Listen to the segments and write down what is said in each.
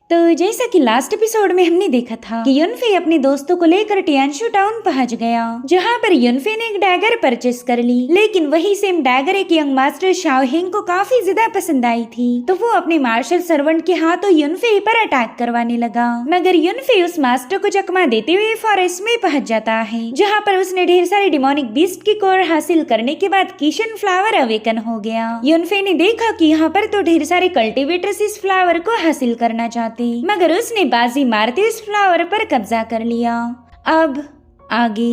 तो जैसा कि लास्ट एपिसोड में हमने देखा था कि युनफे अपने दोस्तों को लेकर टियानशु टाउन पहुंच गया, जहां पर युनफे ने एक डैगर परचेस कर ली। लेकिन वही सेम डैगर एक यंग मास्टर शाओहेंग को काफी ज्यादा पसंद आई थी, तो वो अपने मार्शल सर्वेंट के हाथों युनफे पर अटैक करवाने लगा। मगर युनफे उस मास्टर को चकमा देते हुए फॉरेस्ट में पहुंच जाता है, जहाँ पर उसने ढेर सारे डिमोनिक बीस्ट की कोर हासिल करने के बाद किशन फ्लावर अवेकन हो गया। युनफे ने देखा कि यहाँ पर तो ढेर सारे कल्टीवेटर्स इस फ्लावर को हासिल करना चाहते, मगर उसने बाजी मारते उस फ्लावर पर कब्जा कर लिया। अब आगे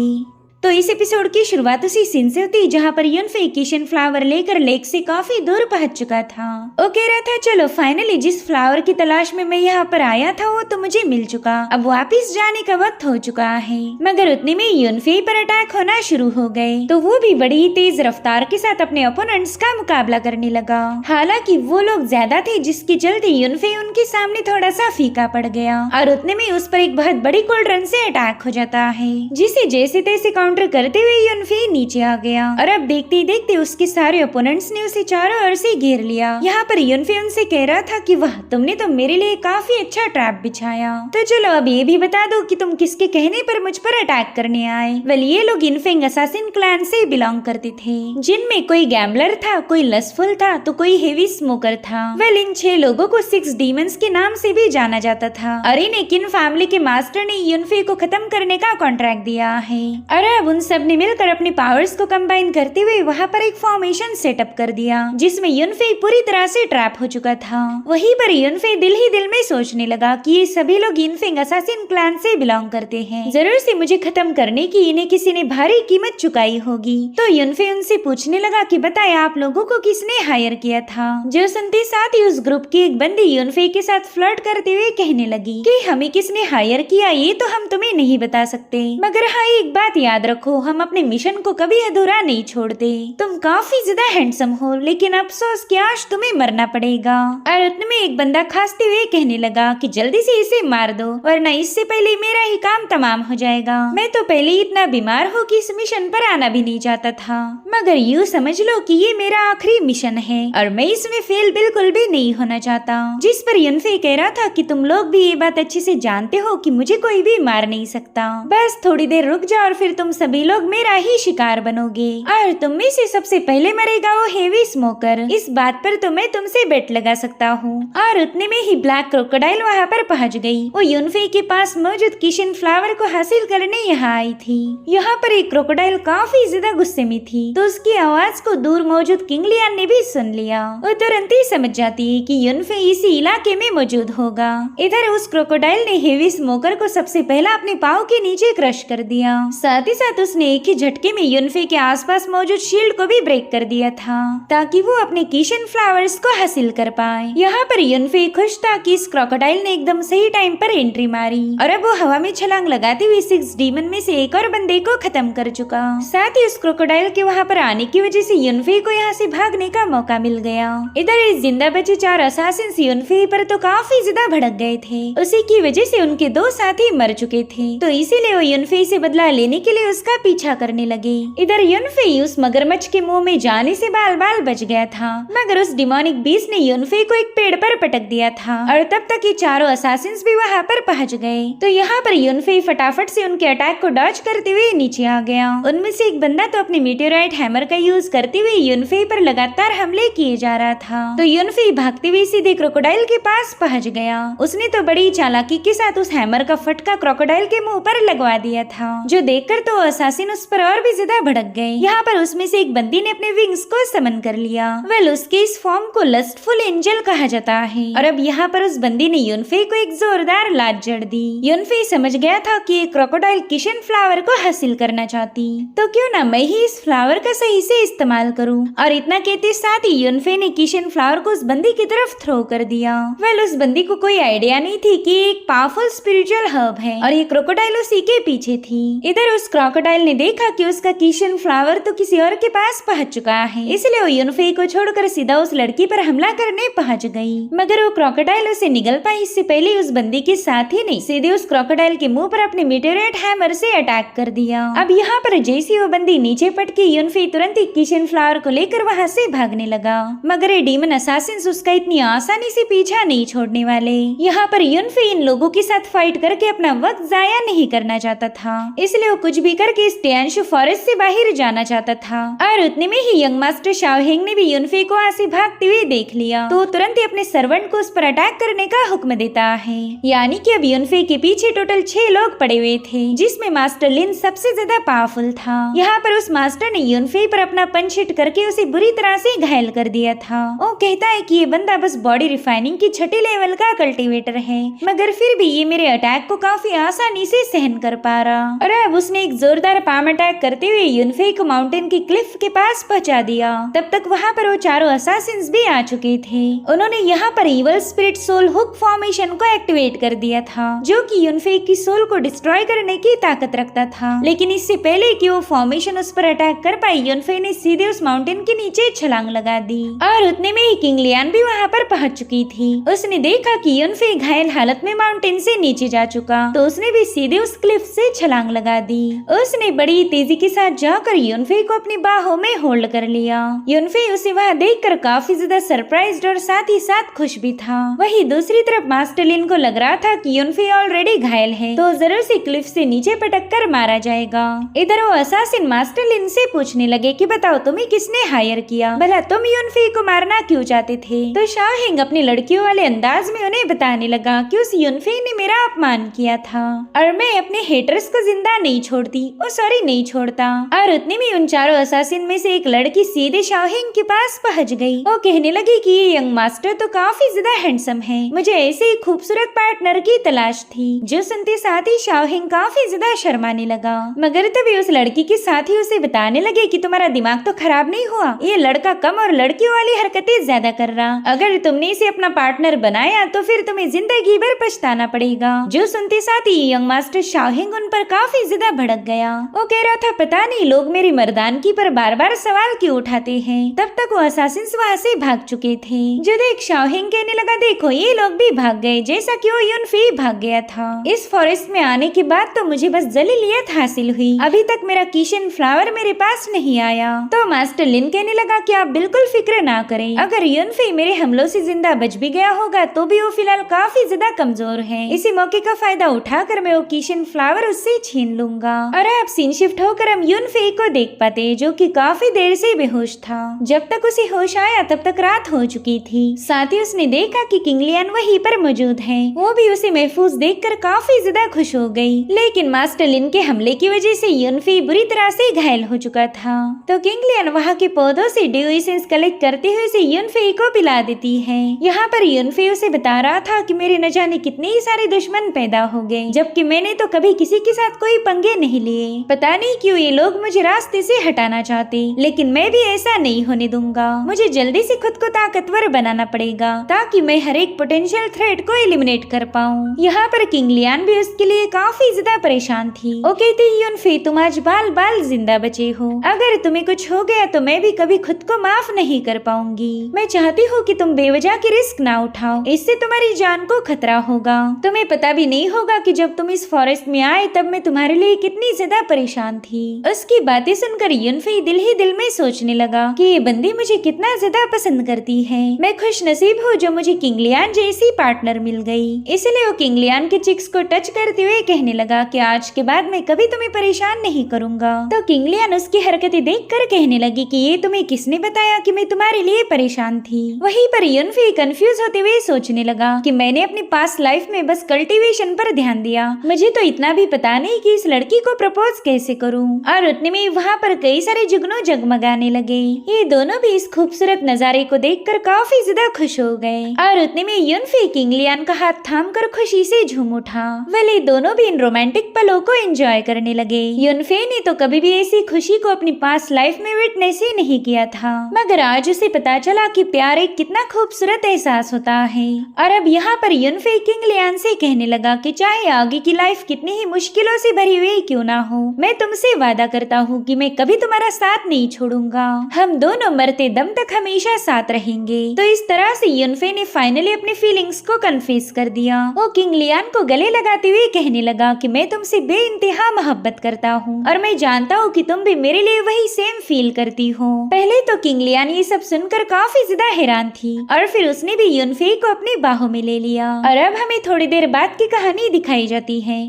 तो इस एपिसोड की शुरुआत उसी सीन से होती जहाँ पर युनफे किशन फ्लावर लेकर लेक से काफी दूर पहुंच चुका था। वो कह रहा था चलो फाइनली जिस फ्लावर की तलाश में मैं यहाँ पर आया था वो तो मुझे मिल चुका, अब वापस जाने का वक्त हो चुका है। मगर उतने में युनफे पर अटैक होना शुरू हो गए, तो वो भी बड़ी तेज रफ्तार के साथ अपने ओपोनेंट्स का मुकाबला करने लगा। हालांकि वो लोग ज्यादा थे, जिसके चलते युनफे उनके सामने थोड़ा सा फीका पड़ गया और उतने में उस पर एक बहुत बड़ी कोल्ड्रन से अटैक हो जाता है, जिसे जैसे तैसे करते हुए युनफे नीचे आ गया। और अब देखते ही देखते उसके सारे ओपोनेंट्स ने उसे चारों ओर से घेर लिया। यहाँ पर युनफे उनसे कह रहा था कि वाह तुमने तो मेरे लिए काफी अच्छा ट्रैप बिछाया, तो चलो अब ये भी बता दो कि तुम किसके कहने पर मुझ पर अटैक करने आए। वेल ये लोग इनफेंग असासिन क्लैन से बिलोंग करते थे, जिनमें कोई गैम्बलर था, कोई लस्टफुल था, तो कोई हेवी स्मोकर था। वेल इन 6 लोगों को 6 डीमंस के नाम से भी जाना जाता था। और इन्हें किन फैमिली के मास्टर ने युनफे को खत्म करने का कॉन्ट्रैक्ट दिया है। और अब उन सब ने मिलकर अपने पावर्स को कंबाइन करते हुए वहाँ पर एक फॉर्मेशन सेटअप कर दिया, जिसमें युनफे पूरी तरह से ट्रैप हो चुका था। वहीं पर युनफे दिल ही दिल में सोचने लगा कि ये सभी लोग इनफेंग असासिन क्लैन से बिलोंग करते हैं, जरूर से मुझे खत्म करने की इन्हें किसी ने भारी कीमत चुकाई होगी। तो युनफे उनसे पूछने लगा कि बताए आप लोगों को किसने हायर किया था। जो सुनते साथ ही उस ग्रुप की एक बंदी युनफे के साथ फ्लर्ट करते हुए कहने लगी कि हमें किसने हायर किया ये तो हम तुम्हें नहीं बता सकते, मगर हाँ एक बात याद रखो, हम अपने मिशन को कभी अधूरा नहीं छोड़ते। तुम काफी ज्यादा हैंडसम हो, लेकिन अफसोस कि आज तुम्हें मरना पड़ेगा। और उतने में एक बंदा खांसते हुए कहने लगा कि जल्दी से इसे मार दो, वरना इससे पहले मेरा ही काम तमाम हो जाएगा। मैं तो पहले ही इतना बीमार हूँ कि इस मिशन पर आना भी नहीं चाहता था, मगर यूँ समझ लो कि ये मेरा आखिरी मिशन है और मैं इसमें फेल बिल्कुल भी नहीं होना चाहता। जिस पर युनफे कह रहा था कि तुम लोग भी ये बात अच्छे से जानते हो कि मुझे कोई भी मार नहीं सकता, बस थोड़ी देर रुक जाओ और फिर तुम सभी लोग मेरा ही शिकार बनोगे और तुम में से सबसे पहले मरेगा वो हेवी स्मोकर। इस बात पर तो मैं तुमसे बेट लगा सकता हूँ। और उतने में ही ब्लैक क्रोकोडाइल वहाँ पर पहुँच गई। वो युनफे के पास मौजूद किशन फ्लावर को हासिल करने यहाँ आई थी। यहाँ पर एक क्रोकोडाइल काफी ज्यादा गुस्से में थी, तो उसकी आवाज को दूर मौजूद किंग लियान ने भी सुन लिया। वो तुरंत ही समझ जाती है कि युनफे इसी इलाके में मौजूद होगा। इधर उस क्रोकोडाइल ने हेवी स्मोकर को सबसे पहला अपने पाँव के नीचे क्रश कर दिया। साथ ही साथ उसने एक ही झटके में युनफे के आसपास मौजूद शील्ड को भी ब्रेक कर दिया था, ताकि वो अपने किशन फ्लावर्स को हासिल कर पाए। यहाँ पर युनफे खुश था कि इस क्रोकोडाइल ने एकदम सही टाइम पर एंट्री मारी और अब वो हवा में छलांग लगाते हुए 6 डीमन में से एक और बंदे को खत्म कर चुका। साथ ही उस क्रोकोडाइल के वहाँ पर आने की वजह से युनफे को यहाँ से भागने का मौका मिल गया। इधर इस जिंदा बचे 4 असासिन्स युनफे पर तो काफी ज्यादा भड़क गए थे। उसी की वजह से उनके 2 साथी मर चुके थे, तो इसीलिए वो युनफे से बदला लेने के लिए उसका पीछा करने लगे। इधर युनफे उस मगरमच्छ के मुंह में जाने से बाल बाल बच गया था, मगर उस डिमोनिक बीस्ट ने युनफे को एक पेड़ पर पटक दिया था और तब तक ये चारों असासिन्स भी वहाँ पर पहुँच गए। तो यहाँ पर युनफे फटाफट से उनके अटैक को डॉज करते हुए नीचे आ गया। उनमें से एक बंदा तो अपने मीटेराइट हैमर का यूज करते हुए युनफे पर लगातार हमले किए जा रहा था, तो युनफे भागते हुए सीधे क्रोकोडाइल के पास पहुँच गया। उसने तो बड़ी चालाकी के साथ उस हैमर का फटका क्रोकोडाइल के मुंह पर लगवा दिया था, जो देखकर तो असासिन उस पर और भी ज्यादा भड़क गए। यहाँ पर उसमें से एक बंदी ने अपने विंग्स को समन कर लिया। वेल उसके इस फॉर्म को लस्टफुल एंजल कहा जाता है। और अब यहाँ पर उस बंदी ने युनफे को एक जोरदार लात जड़ दी। युनफे समझ गया था कि ये क्रोकोडाइल किशन फ्लावर को हासिल करना चाहती, तो क्यों ना मैं ही इस फ्लावर का सही से इस्तेमाल करूँ। और इतना कहते साथ ही युनफे ने किशन फ्लावर को उस बंदी की तरफ थ्रो कर दिया। वेल उस बंदी को कोई आइडिया नहीं थी कि एक पावरफुल स्पिरिचुअल हर्ब है और ये क्रोकोडाइल उसी के पीछे थी। इधर उस क्रोकोडाइल ने देखा कि उसका किशन फ्लावर तो किसी और के पास पहुंच चुका है, इसलिए वो यूनफे को छोड़कर सीधा उस लड़की पर हमला करने पहुंच गई। मगर वो क्रोकोडाइल उसे निगल पाई इससे पहले उस बंदी के साथ ही नहीं सीधे उस क्रोकोडाइल के मुंह पर अपने मीटेरेट हैमर से अटैक कर दिया। अब यहाँ पर जैसे वो बंदी नीचे पटकी, यूनफे तुरंत ही किशन फ्लावर को लेकर वहाँ से भागने लगा। मगर ये डीमन असासिन्स उसका इतनी आसानी से पीछा नहीं छोड़ने वाले। यहाँ पर यूनफे इन लोगों के साथ फाइट करके अपना वक्त जाया नहीं करना चाहता था, इसलिए वो कुछ भी करके इस टियानशु फॉरेस्ट से बाहर जाना चाहता था। और उतने में ही यंग मास्टर शाओहेंग ने भी यूनफे को वहाँ से भागते हुए देख लिया, तो तुरंत ही अपने सर्वेंट को उस पर अटैक करने का हुक्म देता है। यानी कि अब यूनफे के पीछे टोटल 6 लोग पड़े हुए थे, जिसमें मास्टर लिन सबसे ज्यादा पावरफुल था। यहाँ पर उस मास्टर ने यूनफे पर अपना पंच हिट करके उसे बुरी तरह से घायल कर दिया था। वो कहता है कि ये बंदा बस बॉडी रिफाइनिंग की छठी लेवल का कल्टीवेटर है, मगर फिर भी ये मेरे अटैक को काफी आसानी से सहन कर पा रहा। और अब उसने एक जोरदार पाम अटैक करते हुए यूनफे को माउंटेन की क्लिफ के पास पहुंचा दिया। तब तक वहाँ पर वो चारों असासिन्स भी आ चुके थे। उन्होंने यहाँ पर evil spirit soul hook formation को एक्टिवेट कर दिया था, जो कि यूनफे की सोल को डिस्ट्रॉय करने की ताकत रखता था। लेकिन इससे पहले कि वो फॉर्मेशन उस पर अटैक कर पाई, यूनफे ने सीधे उस माउंटेन के नीचे छलांग लगा दी। और उतने में ही किंग लियान भी वहाँ पर पहुंच चुकी थी। उसने देखा कि यूनफे घायल हालत में माउंटेन से नीचे जा चुका, तो उसने भी सीधे उस क्लिफ से छलांग लगा दी। उसने बड़ी तेजी के साथ जाकर यूनफे को अपनी बाहों में होल्ड कर लिया। यूनफे उसे वहाँ देखकर काफी ज्यादा सरप्राइज्ड और साथ ही साथ खुश भी था। वहीं दूसरी तरफ मास्टर लिन को लग रहा था कि यूनफे ऑलरेडी घायल है, तो जरूर से क्लिफ से नीचे पटक कर मारा जाएगा। इधर वो असासिन मास्टर लिन से पूछने लगे कि बताओ तुम्हें किसने हायर किया, भला तुम यूनफे को मारना क्यों चाहते थे? तो शाओहेंग अपनी लड़कियों वाले अंदाज में उन्हें बताने लगा कि उस यूनफे ने मेरा अपमान किया था और मैं अपने हेटर्स को जिंदा नहीं छोड़ती, ओ सॉरी नहीं छोड़ता। और उतने में उन चारों असासिन में से एक लड़की सीधे शाओहेंग के पास पहुंच गई। वो कहने लगी कि ये यंग मास्टर तो काफी ज्यादा हैंडसम है, मुझे ऐसे ही खूबसूरत पार्टनर की तलाश थी। जो सुनते साथ ही शाओहेंग काफी ज्यादा शर्माने लगा, मगर तभी उस लड़की के साथ ही उसे बताने लगे कि तुम्हारा दिमाग तो खराब नहीं हुआ, ये लड़का कम और लड़कियों वाली हरकतें ज्यादा कर रहा। अगर तुमने इसे अपना पार्टनर बनाया तो फिर तुम्हें जिंदगी भर पछताना पड़ेगा। जो सुनते साथ ही यंग मास्टर शाओहेंग उन पर काफी ज्यादा भड़क गया। वो कह रहा था पता नहीं लोग मेरी मर्दानगी पर बार बार सवाल क्यों उठाते हैं। तब तक वो असासिन्स वहाँ से भाग चुके थे। जो देख शाओहेंग कहने लगा देखो ये लोग भी भाग गए, जैसा कि वो यूनफे भाग गया था। इस फॉरेस्ट में आने के बाद तो मुझे बस जलीलियत हासिल हुई, अभी तक मेरा किशन फ्लावर मेरे पास नहीं आया। तो मास्टर लिन कहने लगा कि आप बिल्कुल फिक्र ना करें, अगर यूनफे मेरे हमलों से जिंदा बच भी गया होगा तो भी वो फिलहाल काफी ज्यादा कमजोर है। इसी मौके का फायदा उठाकर मैं वो किशन फ्लावर उससे छीन लूंगा। और अब सीन शिफ्ट होकर हम यूनफे को देख पाते, जो कि काफी देर से बेहोश था। जब तक उसे होश आया तब तक रात हो चुकी थी। साथ ही उसने देखा कि किंग लियान वहीं पर मौजूद है। वो भी उसे महफूज देखकर काफी ज्यादा खुश हो गई। लेकिन मास्टर लिन के हमले की वजह से यूनफे बुरी तरह से घायल हो चुका था। तो किंग लियान वहाँ के पौधों से ड्यू एसेंस कलेक्ट करते हुए उसे यूनफे को पिला देती है। यहाँ पर यूनफे उसे बता रहा था कि मेरे न जाने कितने ही सारे दुश्मन पैदा हो गए, जबकि मैंने तो कभी किसी के साथ कोई पंगे नहीं लिए। पता नहीं क्यों ये लोग मुझे रास्ते से हटाना चाहते, लेकिन मैं भी ऐसा नहीं होने दूंगा। मुझे जल्दी से खुद को ताकतवर बनाना पड़ेगा ताकि मैं हर एक पोटेंशियल थ्रेट को एलिमिनेट कर पाऊँ। यहाँ पर किंग लियान भी उसके लिए काफी ज्यादा परेशान थी। वो कहती यूनफे तुम आज बाल बाल जिंदा बचे हो, अगर तुम्हें कुछ हो गया तो मैं भी कभी खुद को माफ नहीं कर पाऊंगी। मैं चाहती हूँ कि तुम बेवजह की रिस्क ना उठाओ, इससे तुम्हारी जान को खतरा होगा। तुम्हें पता भी नहीं होगा कि जब तुम इस फॉरेस्ट में आए तब मैं तुम्हारे लिए कितनी ज्यादा परेशान थी। उसकी बातें सुनकर यूनफे ही दिल में सोचने लगा कि ये बंदी मुझे कितना ज्यादा पसंद करती है। मैं खुश नसीब हूँ जो मुझे किंग लियान जैसी पार्टनर मिल गई। इसलिए वो किंग लियान के चिक्स को टच करते हुए कहने लगा कि आज के बाद मैं कभी तुम्हें परेशान नहीं करूंगा। तो किंग लियान उसकी हरकतें देखकर कहने लगी कि ये तुम्हें किसने बताया कि मैं तुम्हारे लिए परेशान थी। वहीं पर यूनफे कंफ्यूज होते हुए सोचने लगा कि मैंने अपनी पास्ट लाइफ में बस कल्टीवेशन पर ध्यान दिया, मुझे तो इतना भी पता नहीं कि इस लड़की को प्रपोज कैसे करूं। और उतने में वहाँ पर कई सारे जुगनू जगमगाने लगे। ये दोनों भी इस खूबसूरत नजारे को देखकर काफी ज्यादा खुश हो गए। और उतने में यूनफे किंग लियान का हाथ थामकर खुशी से झूम उठा। वेल दोनों भी इन रोमांटिक पलों को एंजॉय करने लगे। यूनफे ने तो कभी भी ऐसी खुशी को अपनी पास्ट लाइफ में विटनेस ही नहीं किया था, मगर आज उसे पता चला कि प्यार एक कितना खूबसूरत एहसास होता है। और अब यहाँ पर यूनफे किंग लियान से कहने लगा कि चाहे आगे की लाइफ कितनी ही मुश्किलों से भरी हुई क्यों ना हो, मैं तुमसे वादा करता हूँ कि मैं कभी तुम्हारा साथ नहीं छोड़ूंगा। हम दोनों मरते दम तक हमेशा साथ रहेंगे। तो इस तरह से युनफे ने फाइनली अपने फीलिंग्स को कन्फेस कर दिया। वो किंग लियान को गले लगाते हुए कहने लगा कि मैं तुमसे बेइंतहा मोहब्बत करता हूँ और मैं जानता हूँ कि तुम भी मेरे लिए वही सेम फील करती हो। पहले तो किंग लियान ये सब सुनकर काफी ज्यादा हैरान थी और फिर उसने भी युनफे को अपनी बाहों में ले लिया। और अब हमें थोड़ी देर बाद की कहानी दिखाई जाती है,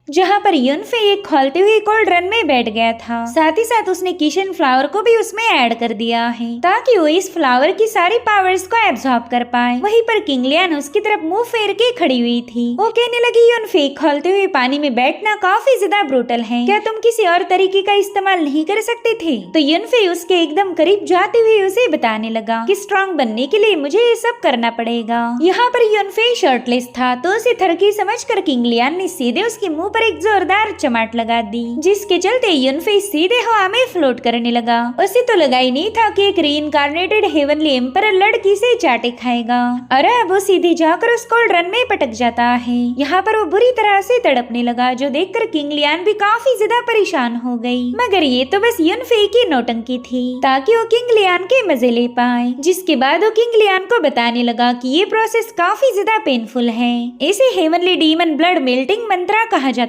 जहाँ पर युनफे एक खोलते हुए कोल्ड रन में बैठ गया था। साथ ही साथ उसने किशन फ्लावर को भी उसमें ऐड कर दिया है ताकि वो इस फ्लावर की सारी पावर्स को एब्सॉर्ब कर पाए। वहीं पर किंग लियान उसकी तरफ मुंह फेर के खड़ी हुई थी। वो कहने लगी, युनफे खोलते हुए पानी में बैठना काफी ज्यादा ब्रूटल है, क्या तुम किसी और तरीके का इस्तेमाल नहीं कर सकते थे? तो युनफे उसके एकदम करीब जाते हुए उसे बताने लगा कि स्ट्रॉन्ग बनने के लिए मुझे ये सब करना पड़ेगा। यहाँ पर युनफे शर्टलेस था तो उसे थरकी समझकर किंग लियान ने सीधे उसके मुंह एक जोरदार चमाट लगा दी, जिसके चलते युनफे सीधे हवा में फ्लोट करने लगा। उसे तो लगा ही नहीं था कि एक रीइंकार्नेटेड हेवनली एम्परर लड़की से चाटे खाएगा और अब वो सीधे जाकर उस कोल्ड रन में पटक जाता है। यहाँ पर वो बुरी तरह से तड़पने लगा, जो देखकर किंग लियान भी काफी ज्यादा परेशान हो गई। मगर ये तो बस युनफे की नौटंकी थी ताकि वो किंग लियान के मजे ले पाए। जिसके बाद वो किंग लियान को बताने लगा कि ये प्रोसेस काफी ज्यादा पेनफुल है। इसे हेवनली डीमन ब्लड मेल्टिंग मंत्रा कहा जाता।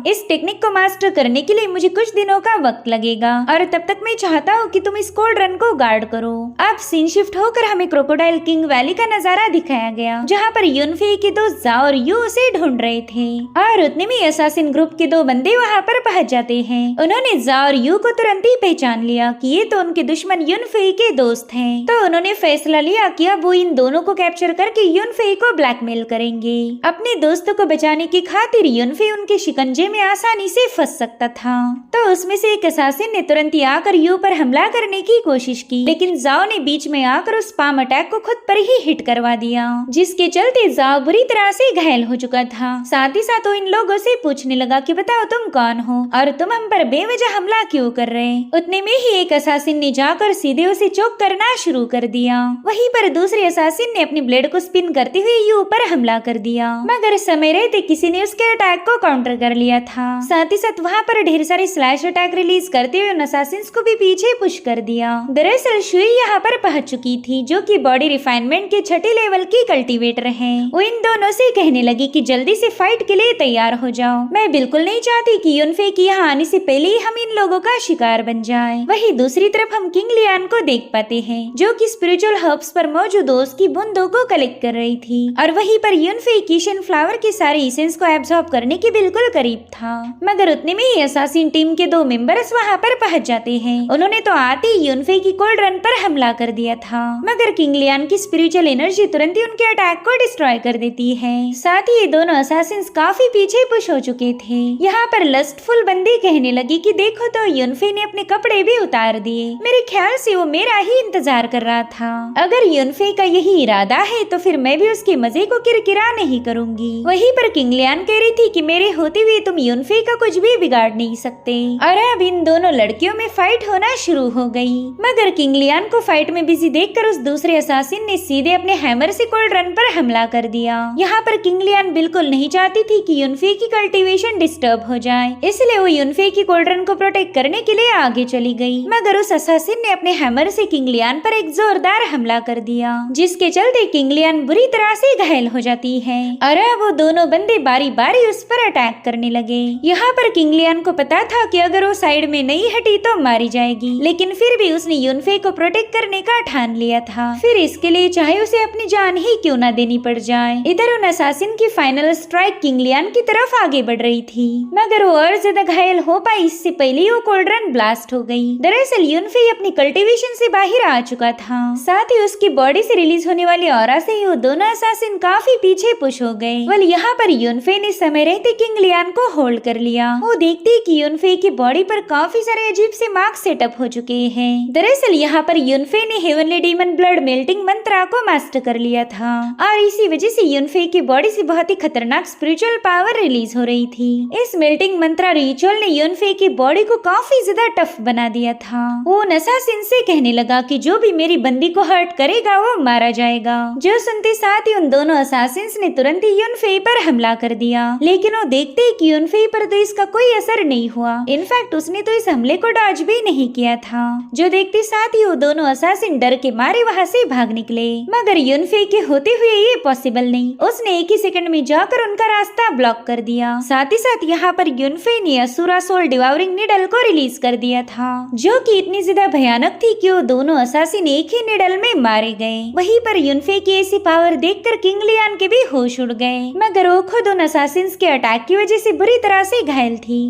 इस टेक्निक को मास्टर करने के लिए मुझे कुछ दिनों का वक्त लगेगा और तब तक मैं चाहता हूँ कि तुम इस कोल्ड रन को गार्ड करो। अब सीन शिफ्ट होकर हमें क्रोकोडाइल किंग वैली का नजारा दिखाया गया, जहाँ पर युनफे के दोस्त जाओ और यू उसे ढूंढ रहे थे और उतने में असासिन ग्रुप के दो बंदे वहाँ पर पहुँच जाते हैं। उन्होंने जाओ और यू को तुरंत ही पहचान लिया कि ये तो उनके दुश्मन युनफे के दोस्त हैं। तो उन्होंने फैसला लिया कि अब वो इन दोनों को कैप्चर करके युनफे को ब्लैकमेल करेंगे। अपने दोस्तों को बचाने की खातिर युनफे उनके शिकंजे में आसानी से फंस सकता था। तो उसमें से एक असासिन ने तुरंत ही आकर यू पर हमला करने की कोशिश की, लेकिन जाओ ने बीच में आकर उस पाम अटैक को खुद पर ही हिट करवा दिया, जिसके चलते जाओ बुरी तरह से घायल हो चुका था। साथ ही साथ वो इन लोगों से पूछने लगा कि बताओ तुम कौन हो और तुम हम पर बेवजह हमला क्यों कर रहे? उतने में ही एक असासिन ने जाकर सीधे उसे चोक करना शुरू कर दिया। वहीं पर दूसरे असासिन ने अपनी ब्लेड को स्पिन करते हुए यू पर हमला कर दिया, मगर समय रहते किसी ने उसके अटैक को काउंटर कर लिया था। साथ ही साथ वहाँ पर ढेर सारे स्लैश अटैक रिलीज करते हुए असासिन्स को भी पीछे पुश कर दिया। दरअसल शुई यहाँ पर पहुंच चुकी थी, जो कि बॉडी रिफाइनमेंट के छठे लेवल की कल्टीवेटर है। वो इन दोनों से कहने लगी कि जल्दी से फाइट के लिए तैयार हो जाओ। मैं बिल्कुल नहीं चाहती कि युनफे की यहाँ आने से पहले ही हम इन लोगों का शिकार बन जाए। वहीं दूसरी तरफ हम किंग लियान को देख पाते हैं, जो कि स्पिरिचुअल हर्ब्स पर मौजूद ओस की बूंदों को कलेक्ट कर रही थी और वहीं पर युनफे किशन फ्लावर के सारे इसेंस को एब्सॉर्ब करने के बिल्कुल करीब था। मगर उतने में ही असासिन टीम के दो मेंबर्स वहाँ पर पहुँच जाते हैं। उन्होंने तो आते ही युनफे की कोल्ड रन पर हमला कर दिया था, मगर किंग लियान की स्पिरिचुअल एनर्जी तुरंत ही उनके अटैक को डिस्ट्रॉय कर देती है। साथ ही ये दोनों असासिन्स काफी पीछे पुश हो चुके थे। यहाँ पर लस्टफुल बंदी कहने लगी कि देखो तो युनफे ने अपने कपड़े भी उतार दिए, मेरे ख्याल से वो मेरा ही इंतजार कर रहा था। अगर युनफे का यही इरादा है तो फिर मैं भी उसके मजे को किरकिरा नहीं करूंगी। वहीं पर किंग लियान कह रही थी कि मेरे होते हुए तुम युनफे का कुछ भी बिगाड़ नहीं सकते। और अब इन दोनों लड़कियों में फाइट होना शुरू हो गई। मगर किंग लियान को फाइट में बिजी देखकर उस दूसरे असासिन ने सीधे अपने हैमर से कोल्ड रन पर हमला कर दिया। यहाँ पर किंग लियान बिल्कुल नहीं चाहती थी कि युनफे की कल्टीवेशन डिस्टर्ब हो जाए, इसलिए वो युनफे की कोल्ड रन को प्रोटेक्ट करने के लिए आगे चली गई। मगर उस असासिन ने अपने हैमर से किंग लियान पर एक जोरदार हमला कर दिया, जिसके चलते किंग लियान बुरी तरह से घायल हो जाती है और अब वो दोनों बंदे बारी बारी उस पर अटैक करने लगे। यहाँ पर किंग लियान को पता था कि अगर वो साइड में नहीं हटी तो मारी जाएगी, लेकिन फिर भी उसने युनफे को प्रोटेक्ट करने का ठान लिया था। फिर इसके लिए चाहे उसे अपनी जान ही क्यों ना देनी पड़ जाए। इधर उन असासिन की फाइनल स्ट्राइक किंग लियान की तरफ आगे बढ़ रही थी, मगर वो और ज्यादा घायल हो पाई इससे पहले ही वो कोल्ड रन ब्लास्ट हो गई। दरअसल युनफे अपनी कल्टीवेशन से बाहर आ चुका था, साथ ही उसकी बॉडी से रिलीज होने वाली ऑरा से ही वो दोनों असासिन काफी पीछे पुश हो गए। वल यहाँ पर युनफे ने समय रहते किंग लियान को होल्ड कर लिया। वो देखती कि युनफे की बॉडी पर काफी सारे अजीब से मार्क्स सेटअप हो चुके हैं। दरअसल यहाँ पर युनफे ने हेवनली डीमन ब्लड मेल्टिंग मंत्रा को मास्टर कर लिया था और इसी वजह से युनफे की बॉडी से बहुत ही खतरनाक स्पिरिचुअल पावर रिलीज हो रही थी। इस मेल्टिंग मंत्रा रिचुअल ने युनफे की बॉडी को काफी ज्यादा टफ बना दिया था। वो असासिन से कहने लगा कि जो भी मेरी बंदी को हर्ट करेगा वो मारा जाएगा। जो सुनते साथ ही उन दोनों असासिन्स ने तुरंत ही युनफे पर हमला कर दिया, लेकिन वो देखते देखते ही कि यूनफे पर तो इसका कोई असर नहीं हुआ। इनफैक्ट उसने तो इस हमले को डॉज भी नहीं किया था। जो देखते साथ ही वो दोनों असासिन डर के मारे वहाँ से भाग निकले, मगर यूनफे के होते हुए ये पॉसिबल नहीं। उसने एक ही सेकंड में जाकर उनका रास्ता ब्लॉक कर दिया। साथ ही साथ यहाँ पर यूनफे ने असुरा सोल डिवाउरिंग निडल को रिलीज कर दिया था, जो कि इतनी ज्यादा भयानक थी कि वो दोनों असासिन एक ही निडल में मारे गए। वहीं पर यूनफे की ऐसी पावर देखकर किंग लियान के भी होश उड़ गए, मगर वो खुद उन असासिन्स के अटैक की वजह से बुरी तरह से घायल थी।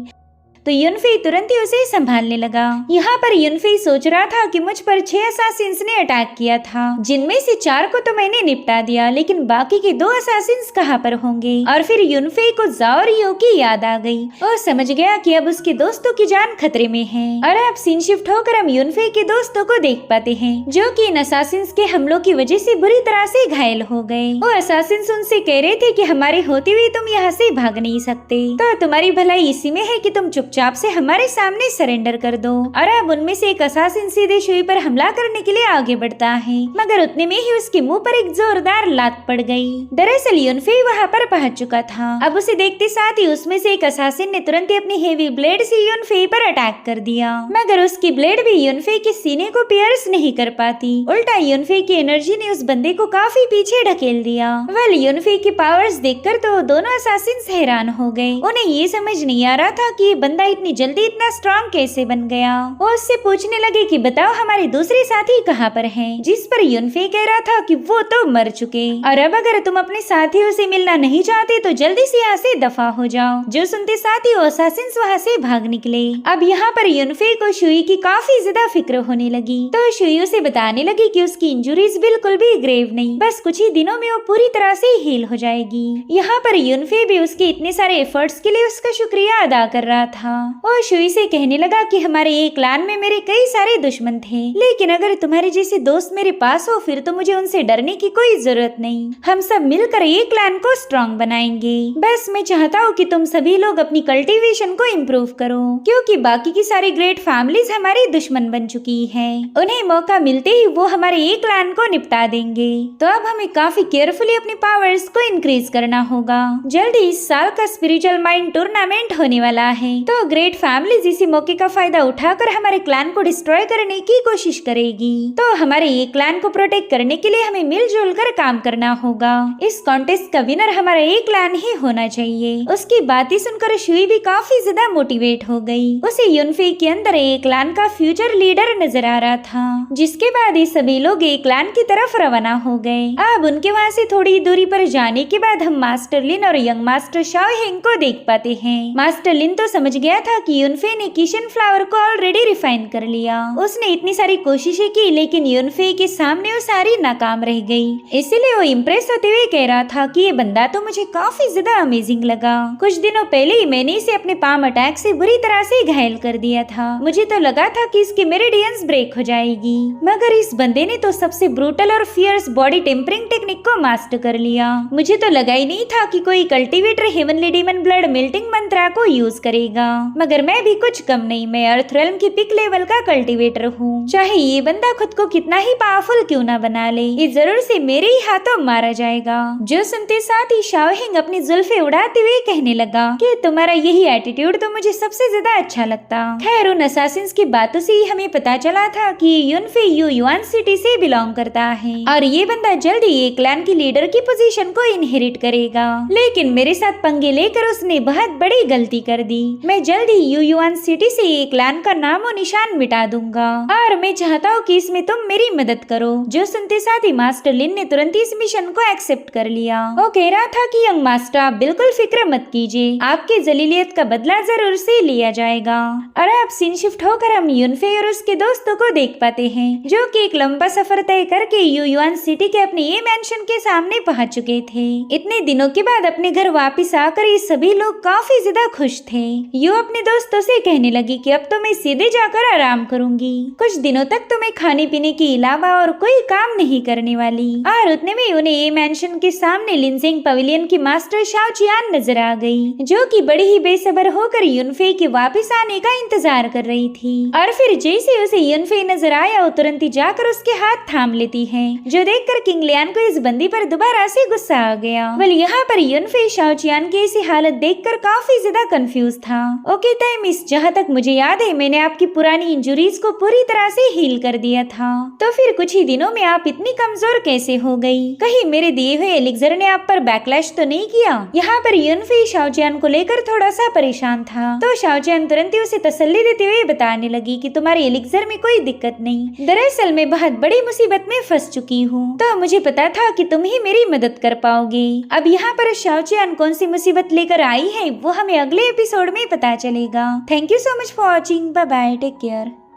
तो यूनफे तुरंत ही उसे संभालने लगा। यहाँ पर यूनफे सोच रहा था कि मुझ पर 6 असासिन्स ने अटैक किया था, जिनमें से 4 को तो मैंने निपटा दिया, लेकिन बाकी के 2 असासिन्स कहाँ पर होंगे। और फिर यूनफे को जाओ रियो की याद आ गई और समझ गया कि अब उसके दोस्तों की जान खतरे में है। और अब सीन शिफ्ट होकर हम यूनफे के दोस्तों को देख पाते हैं, जो कि इन असासिन्स के हमलों की वजह से बुरी तरह से घायल हो गए। वो असासिन्स उनसे कह रहे थे कि हमारे होते हुए तुम यहाँ से भाग नहीं सकते, तो तुम्हारी भलाई इसी में है कि तुम चुपचाप से हमारे सामने सरेंडर कर दो। और अब उनमें से एक असासिन सीधे शुई पर हमला करने के लिए आगे बढ़ता है, मगर उतने में ही उसके मुंह पर एक जोरदार लात पड़ गई। दरअसल यूनफे वहाँ पर पहुंच चुका था। अब उसे देखते साथ ही उसमें से एक असासिन ने तुरंत ही अपनी हेवी ब्लेड से यूनफे पर अटैक कर दिया, मगर उसकी ब्लेड भी यूनफे के सीने को पियर्स नहीं कर पाती। उल्टा यूनफे की एनर्जी ने उस बंदे को काफी पीछे ढकेल दिया। वेल यूनफे की पावर्स देखकर तो दोनों असासिन हैरान हो गए। उन्हें ये समझ नहीं आ रहा था कि ये बंदा इतनी जल्दी इतना स्ट्रॉन्ग कैसे बन गया। वो उससे पूछने लगे कि बताओ हमारे दूसरे साथी कहाँ पर हैं? जिस पर यूनफे कह रहा था कि वो तो मर चुके, और अब अगर तुम अपने साथियों से मिलना नहीं चाहते तो जल्दी से यहाँ से दफा हो जाओ। जो सुनते साथ ही असासिन्स वहाँ से भाग निकले। अब यहाँ पर यूनफे को शुई की काफी ज्यादा फिक्र होने लगी, तो शुई उसे बताने लगी कि उसकी इंजुरीज बिल्कुल भी ग्रेव नहीं, बस कुछ ही दिनों में वो पूरी तरह से हील हो जाएगी। यहाँ पर यूनफे भी उसके इतने सारे एफर्ट्स के लिए उसका शुक्रिया अदा कर रहा था। वो शुई से कहने लगा कि हमारे एक क्लान में मेरे कई सारे दुश्मन थे, लेकिन अगर तुम्हारे जैसे दोस्त मेरे पास हो फिर तो मुझे उनसे डरने की कोई जरूरत नहीं। हम सब मिलकर एक क्लान को स्ट्रॉन्ग बनाएंगे। बस मैं चाहता हूँ कि तुम सभी लोग अपनी कल्टीवेशन को इम्प्रूव करो, क्योंकि बाकी की सारी ग्रेट फैमिलीज हमारी दुश्मन बन चुकी है। उन्हें मौका मिलते ही वो हमारे एक क्लान को निपटा देंगे। तो अब हमें काफी केयरफुली अपनी पावर्स को इंक्रीज करना होगा। जल्दी इस साल का स्पिरिचुअल माइंड टूर्नामेंट होने वाला है, तो ग्रेट फैमिलीज इसी मौके का फायदा उठाकर हमारे क्लैन को डिस्ट्रॉय करने की कोशिश करेगी। तो हमारे ये क्लैन को प्रोटेक्ट करने के लिए हमें मिलजुल कर काम करना होगा। इस कॉन्टेस्ट का विनर हमारा एक क्लैन ही होना चाहिए। उसकी बातें सुनकर शुई भी काफी ज्यादा मोटिवेट हो गई। उसे यूनफे के अंदर एक क्लैन का फ्यूचर लीडर नजर आ रहा था, जिसके बाद ये सभी लोग एक क्लैन की तरफ रवाना हो गए। अब उनके वहाँ से थोड़ी दूरी पर जाने के बाद हम मास्टर लिन और यंग मास्टर शाओ हेंग को देख पाते हैं। मास्टर लिन तो समझ गया था कि यूनफे ने किशन फ्लावर को ऑलरेडी रिफाइन कर लिया। उसने इतनी सारी कोशिशें की, लेकिन यूनफे के सामने वो सारी नाकाम रह गई। इसीलिए वो इम्प्रेस होते हुए कह रहा था कि ये बंदा तो मुझे काफी ज्यादा अमेजिंग लगा। कुछ दिनों पहले ही मैंने इसे अपने पाम अटैक से बुरी तरह से घायल कर दिया था। मुझे तो लगा था कि इसकी मेरिडियंस ब्रेक हो जाएगी, मगर इस बंदे ने तो सबसे ब्रूटल और फियर्स बॉडी टेम्परिंग टेक्निक को मास्टर कर लिया। मुझे तो लगा ही नहीं था कि कोई cultivator heavenly demon blood melting मंत्रा को यूज करेगा, मगर मैं भी कुछ कम नहीं, मैं अर्थ रेल्म की पिक लेवल का कल्टीवेटर हूँ। चाहे ये बंदा खुद को कितना ही पावरफुल क्यों ना बना ले, ये जरूर से मेरे ही हाथों मारा जाएगा। जो सुनते साथ ही शाओ हेंग अपनी जुल्फे उड़ाते हुए कहने लगा कि तुम्हारा यही एटीट्यूड तो मुझे सबसे ज्यादा अच्छा लगता। खैर उन असासिन्स की बातों से ही हमें पता चला था कि यूनफे युआन सिटी से बिलोंग करता है और ये बंदा जल्दी ये क्लैन की लीडर की पोजीशन को इनहेरिट करेगा। लेकिन मेरे साथ पंगे लेकर उसने बहुत बड़ी गलती कर दी। मैं जल्दी युआन सिटी से ये क्लैन का नामो निशान मिटा दूंगा और मैं चाहता हूँ कि इसमें तुम मेरी मदद करो। जो सुनते साथ ही मास्टर लिन ने तुरंत इस मिशन को एक्सेप्ट कर लिया। वो कह रहा था कि यंग मास्टर आप बिल्कुल फिक्र मत कीजिए, आपके जलीलियत का बदला जरूर से लिया जाएगा। और अब सीन शिफ्ट होकर हम यूनफे और उसके दोस्तों को देख पाते हैं, जो कि एक लंबा सफर तय करके युआन सिटी के अपने ये मैंशन के सामने पहुंच चुके थे। इतने दिनों के बाद अपने घर वापस आकर ये सभी लोग काफी ज्यादा खुश थे। यू अपने दोस्तों से कहने लगी कि अब तो मैं सीधे जाकर आराम करूंगी, कुछ दिनों तक तो मैं खाने पीने के अलावा और कोई काम नहीं करने वाली। और उतने में उन्हें ये मैंशन के सामने लिनजिंग पवेलियन की मास्टर शाओ चियान नजर आ गई, जो कि बड़ी ही बेसब्र होकर युनफे के वापस आने का इंतजार कर रही थी। और फिर जैसे उसे युनफे नजर आया वो तुरंत ही जाकर उसके हाथ थाम लेती है, जो देखकर किंग लियान को इस बंदी पर दोबारा से गुस्सा आ गया। वेल यहाँ पर युनफे शाओ चियान की ऐसी हालत देखकर काफी ज्यादा कंफ्यूज था। ओके मिस, जहाँ तक मुझे याद है मैंने आपकी पुरानी इंजुरीज को पूरी तरह से हील कर दिया था, तो फिर कुछ ही दिनों में आप इतनी कमजोर कैसे हो गई? कहीं मेरे दिए हुए एलिक्सर ने आप पर बैकलैश तो नहीं किया? यहाँ पर युनफे शाओ चियान को लेकर थोड़ा सा परेशान था, तो शाओ चियान तुरंत ही उसे तसल्ली देते हुए बताने लगी कि तुम्हारे एलिक्सर में कोई दिक्कत नहीं, दरअसल मैं बहुत बड़ी मुसीबत में फंस चुकी हूँ, तो मुझे पता था कि तुम ही मेरी मदद कर पाओगे। अब यहाँ पर शाओ चियान कौन सी मुसीबत लेकर आई है वो हमें अगले एपिसोड में पता चलेगा। Thank you so much for watching, bye bye, take care.